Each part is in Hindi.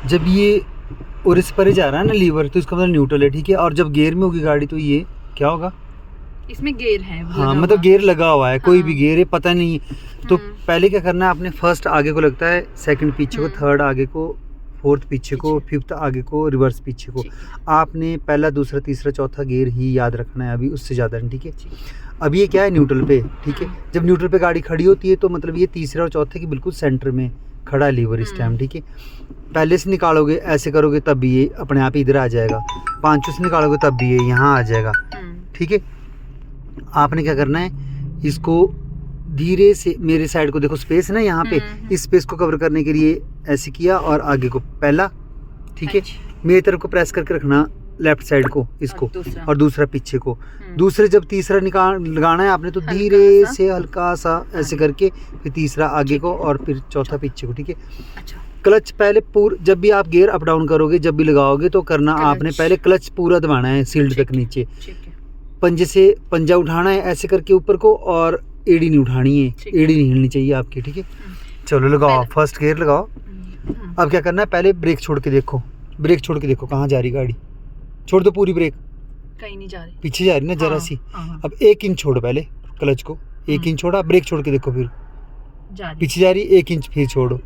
जब ये और इस पर ही जा रहा है ना लीवर, तो इसका मतलब न्यूट्रल है, ठीक है। और जब गियर में होगी गाड़ी तो ये क्या होगा? इसमें गियर है। हाँ मतलब गियर लगा हुआ है, कोई भी गियर है पता नहीं। तो हम्म। पहले क्या करना है आपने, फर्स्ट आगे को लगता है, सेकंड पीछे को, थर्ड आगे को, फोर्थ पीछे को, फिफ्थ आगे को, रिवर्स पीछे को। आपने पहला दूसरा तीसरा चौथा गियर ही याद रखना है अभी, उससे ज़्यादा नहीं, ठीक है। अब ये क्या है, न्यूट्रल पे, ठीक है। जब न्यूट्रल पे गाड़ी खड़ी होती है तो मतलब ये तीसरे और चौथे के बिल्कुल सेंटर में खड़ा है लीवर इस टाइम, ठीक है। पहले से निकालोगे ऐसे करोगे तब भी ये अपने आप इधर आ जाएगा, पांचों से निकालोगे तब भी ये यहाँ आ जाएगा, ठीक है। आपने क्या करना है, इसको धीरे से, मेरे साइड को देखो स्पेस है ना यहाँ पे, इस स्पेस को कवर करने के लिए ऐसे किया और आगे को पहला, ठीक है। मेरी तरफ को प्रेस करके रखना लेफ्ट साइड को इसको, और दूसरा पीछे को। दूसरे जब तीसरा लगाना है आपने तो धीरे से हल्का सा ऐसे करके, फिर तीसरा आगे को और फिर चौथा पीछे को, ठीक है। क्लच पहले जब भी आप गियर अप डाउन करोगे, जब भी लगाओगे तो करना आपने पहले क्लच पूरा दबाना है सील्ड तक नीचे, पंजे से पंजा उठाना है ऐसे करके ऊपर को, और एड़ी नहीं उठानी है, एड़ी नहीं हिलनी चाहिए आपकी, ठीक है। चलो लगाओ, फर्स्ट गियर लगाओ। अब क्या करना है, पहले ब्रेक छोड़ के देखो, ब्रेक छोड़ के देखो कहाँ जा रही गाड़ी, छोड़ दो पूरी ब्रेक, कहीं नहीं जा रही, पीछे जा रही ना जरा सी। अब 1 इंच छोड़ो पहले क्लच को, 1 इंच छोड़ा, ब्रेक छोड़ के देखो, फिर पीछे जा रही, 1 इंच फिर छोड़ो,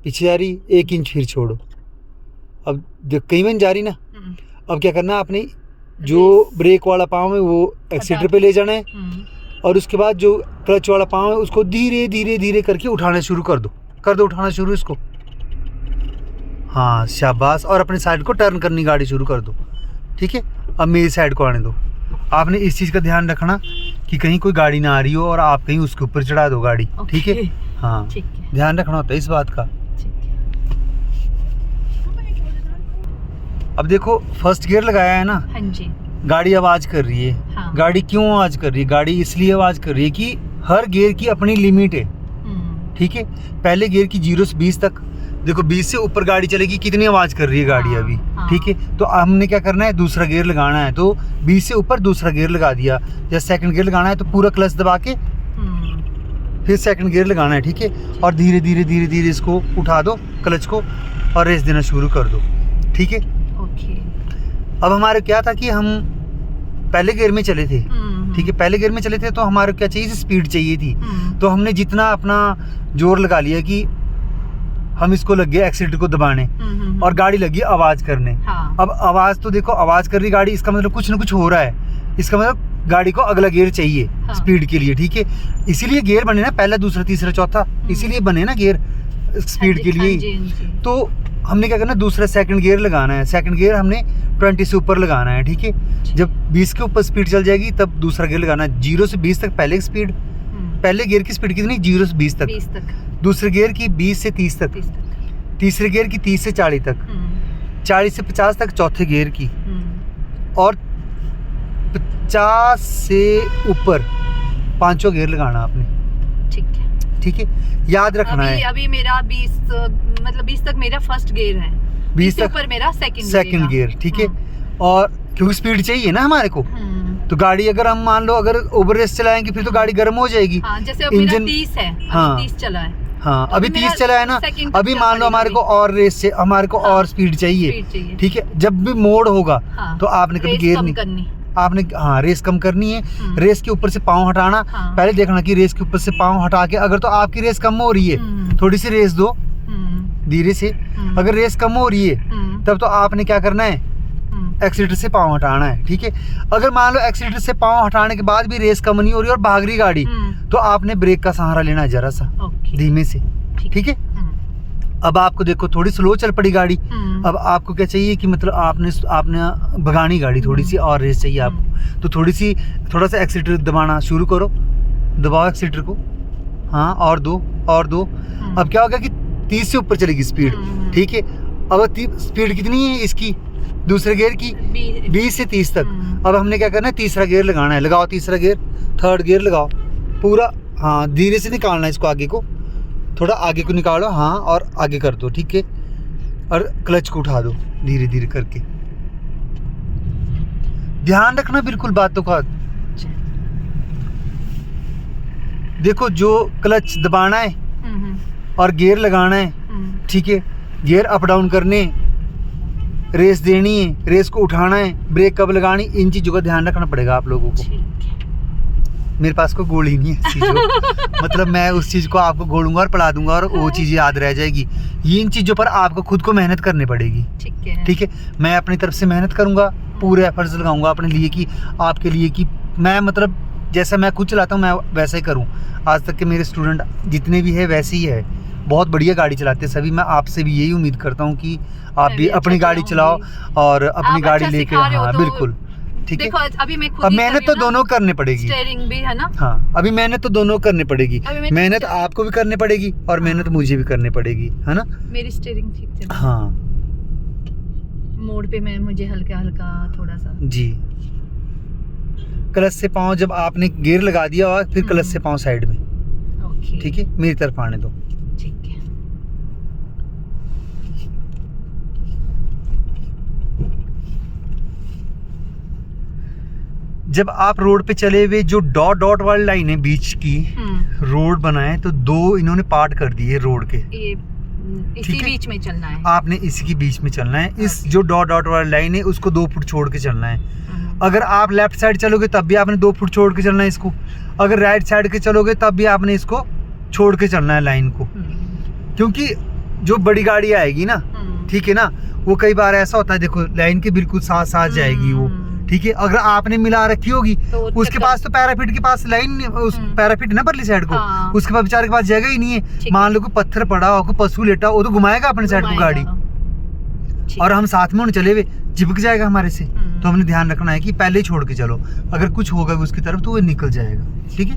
पीछे जा रही, 1 इंच फिर छोड़ो। अब देख कहीं में जा रही ना। अब क्या करना है आपने, जो ब्रेक वाला पाँव है वो एक्सीटर पे ले जाना है, और उसके बाद जो क्लच वाला पाँव है उसको धीरे धीरे धीरे करके उठाना शुरू कर दो उठाना शुरू इसको। हाँ शाबाश, और अपने साइड को टर्न करनी गाड़ी शुरू कर दो, ठीक है। अब मेरी साइड को आने दो। आपने इस चीज़ का ध्यान रखना कि कहीं कोई गाड़ी ना आ रही हो और आप कहीं उसके ऊपर चढ़ा दो गाड़ी, ठीक है। हाँ ध्यान रखना होता है इस बात का। अब देखो फर्स्ट गियर लगाया है ना, हाँ जी। गाड़ी आवाज कर रही है। हाँ। गाड़ी क्यों आवाज कर रही है? गाड़ी इसलिए आवाज कर रही है कि हर गियर की अपनी लिमिट है, ठीक है। पहले गियर की 0 से 20 तक, देखो 20 से ऊपर गाड़ी चलेगी कितनी आवाज कर रही है गाड़ी अभी, ठीक है। तो हमने क्या करना है, दूसरा गियर लगाना है, तो 20 से ऊपर दूसरा गियर लगा दिया, या सेकंड गियर लगाना है तो पूरा क्लच दबा के फिर सेकंड गियर लगाना है, ठीक है। और धीरे धीरे धीरे धीरे इसको उठा दो क्लच को और रेस देना शुरू कर दो, ठीक है। अब हमारे क्या था कि हम पहले गियर में चले थे, ठीक है। पहले गियर में चले थे तो हमारे क्या चाहिए, स्पीड चाहिए थी। तो हमने जितना अपना जोर लगा लिया कि हम इसको लग गए एक्सीलेटर को दबाने, और गाड़ी लगी आवाज करने। हाँ। अब आवाज तो देखो आवाज कर रही गाड़ी, इसका मतलब कुछ ना कुछ हो रहा है, इसका मतलब गाड़ी को अगला गियर चाहिए। हाँ। स्पीड के लिए, ठीक है। इसीलिए गियर बने ना, पहला दूसरा तीसरा चौथा, इसीलिए बने ना गियर स्पीड के लिए। तो हमने क्या करना, दूसरा सेकंड गियर लगाना है। सेकंड गियर हमने 20 से ऊपर लगाना है, ठीक है। जब 20 के ऊपर स्पीड चल जाएगी तब दूसरा गियर लगाना है। 0 से 20 तक पहले स्पीड, पहले गियर की स्पीड कितनी, 0 से 20 तक। दूसरे गियर की 20 से 30 तक, तीसरे गियर की 30 से 40 तक, 40 से 50 तक चौथे गियर की, और 50 से ऊपर पांचों गियर लगाना आपने, ठीक है। याद रखना है अभी मेरा 20 मतलब 20 तक मेरा फर्स्ट गियर है, 20 तक ऊपर मेरा सेकंड गियर, ठीक है। और क्योंकि स्पीड चाहिए ना हमारे को, तो गाड़ी अगर हम मान लो अगर ओवर रेस चलाएंगे फिर तो गाड़ी गर्म हो जाएगी। हाँ, जैसे अब मेरा 30 है, अभी 30 चला है। हाँ अभी 30 चला है ना, अभी मान लो हमारे को और रेस से हमारे को और स्पीड चाहिए, ठीक है। जब भी मोड़ होगा तो आपने कभी गियर नहीं, आपने रेस कम करनी है। रेस के ऊपर से पाँव हटाना, पहले देखना कि रेस के ऊपर से पाँव हटा के, अगर तो आपकी रेस कम हो रही है थोड़ी सी रेस दो धीरे से, अगर रेस कम हो रही है तब तो आपने क्या करना है, एक्सीलेटर से पाँव हटाना है, ठीक है। अगर मान लो एक्सीलेटर से पाँव हटाने के बाद भी रेस कम नहीं हो रही और भाग रही गाड़ी, तो आपने ब्रेक का सहारा लेना है जरा सा धीमे से, ठीक है। अब आपको देखो थोड़ी स्लो चल पड़ी गाड़ी, अब आपको क्या चाहिए कि मतलब आपने भगानी गाड़ी, थोड़ी सी और रेस चाहिए आपको, तो थोड़ा सा एक्सीलेटर दबाना शुरू करो, दबाओ एक्सीलेटर को, हाँ और दो। अब क्या होगा कि 30 से ऊपर चलेगी स्पीड, ठीक है। अब स्पीड कितनी है इसकी, दूसरे गियर की 20 से 30 तक। अब हमने क्या करना है, तीसरा गियर लगाना है। लगाओ तीसरा गियर, थर्ड गियर लगाओ पूरा, हाँ धीरे से निकालना है इसको, आगे को थोड़ा आगे को निकालो, हाँ और आगे कर दो, ठीक है। और क्लच को उठा दो धीरे धीरे करके, ध्यान रखना बिल्कुल बातों का। देखो जो क्लच दबाना है और गियर लगाना है ठीक है, गियर अप डाउन करने, रेस देनी है, रेस को उठाना है, ब्रेक कब लगानी, इन चीज़ों का ध्यान रखना पड़ेगा आप लोगों को। मेरे पास कोई गोल ही नहीं है चीज़ों मतलब मैं उस चीज़ को आपको घोड़ूंगा और पढ़ा दूंगा और वो चीज़ें याद रह जाएगी। ये इन चीज़ों पर आपको खुद को मेहनत करनी पड़ेगी। ठीक है, मैं अपनी तरफ से मेहनत करूंगा, पूरे एफर्ट्स लगाऊंगा अपने लिए कि आपके लिए कि मैं मतलब जैसा मैं खुद चलाता हूँ मैं वैसा ही करूँ। आज तक के मेरे स्टूडेंट जितने भी है वैसे ही है, बहुत बढ़िया गाड़ी चलाते हैं सभी। मैं आपसे भी यही उम्मीद करता हूँ कि आप भी अपनी गाड़ी चलाओ और अपनी गाड़ी लेके, हाँ बिल्कुल ठीक है। देखो अभी मैं खुद अब मेहनत तो दोनों करनी पड़ेगी, स्टीयरिंग भी है ना। हाँ अभी मेहनत तो दोनों करनी पड़ेगी, मेहनत आपको भी करनी पड़ेगी और मेहनत मुझे भी करनी पड़ेगी, है ना। मेरी स्टीयरिंग ठीक चल, हाँ मोड़ पे मैं मुझे हल्का हल्का थोड़ा सा जी, क्लच से पाँव जब आपने गियर लगा दिया और फिर क्लच से पाँव साइड में, ठीक है, मेरी तरफ आने दो। ठीक है, जब आप रोड पे चले हुए जो डॉट डॉट वाली लाइन है बीच की, रोड बनाए तो दो इन्होंने पार्ट कर दिए रोड के, ये इसी बीच में चलना है, आपने इसी के बीच में चलना है। इस जो डॉट डॉट वाली लाइन है उसको 2 फुट छोड़ के चलना है। अगर आप लेफ्ट साइड चलोगे तब भी आपने 2 फुट छोड़ के चलना है इसको, अगर राइट साइड के चलोगे तब भी आपने इसको छोड़ के चलना है लाइन को, क्योंकि जो बड़ी गाड़ी आएगी ना, ठीक है ना, वो कई बार ऐसा होता है, देखो लाइन के बिल्कुल साथ साथ जाएगी वो, ठीक है। अगर आपने मिला रखी होगी तो उसके पास तो पैराफिट के पास लाइन, उस पैराफिट ना परली साइड को, उसके पास बेचारे के पास जगह ही नहीं है। मान लो कोई पत्थर पड़ा हो, कोई पशु लेटा हो, वो तो घुमाएगा अपने साइड को गाड़ी, और हम साथ में होने चले हुए चिपक जाएगा हमारे से। तो हमने ध्यान रखना है कि पहले ही छोड़ के चलो, अगर कुछ होगा उसकी तरफ तो वो निकल जाएगा, ठीक है।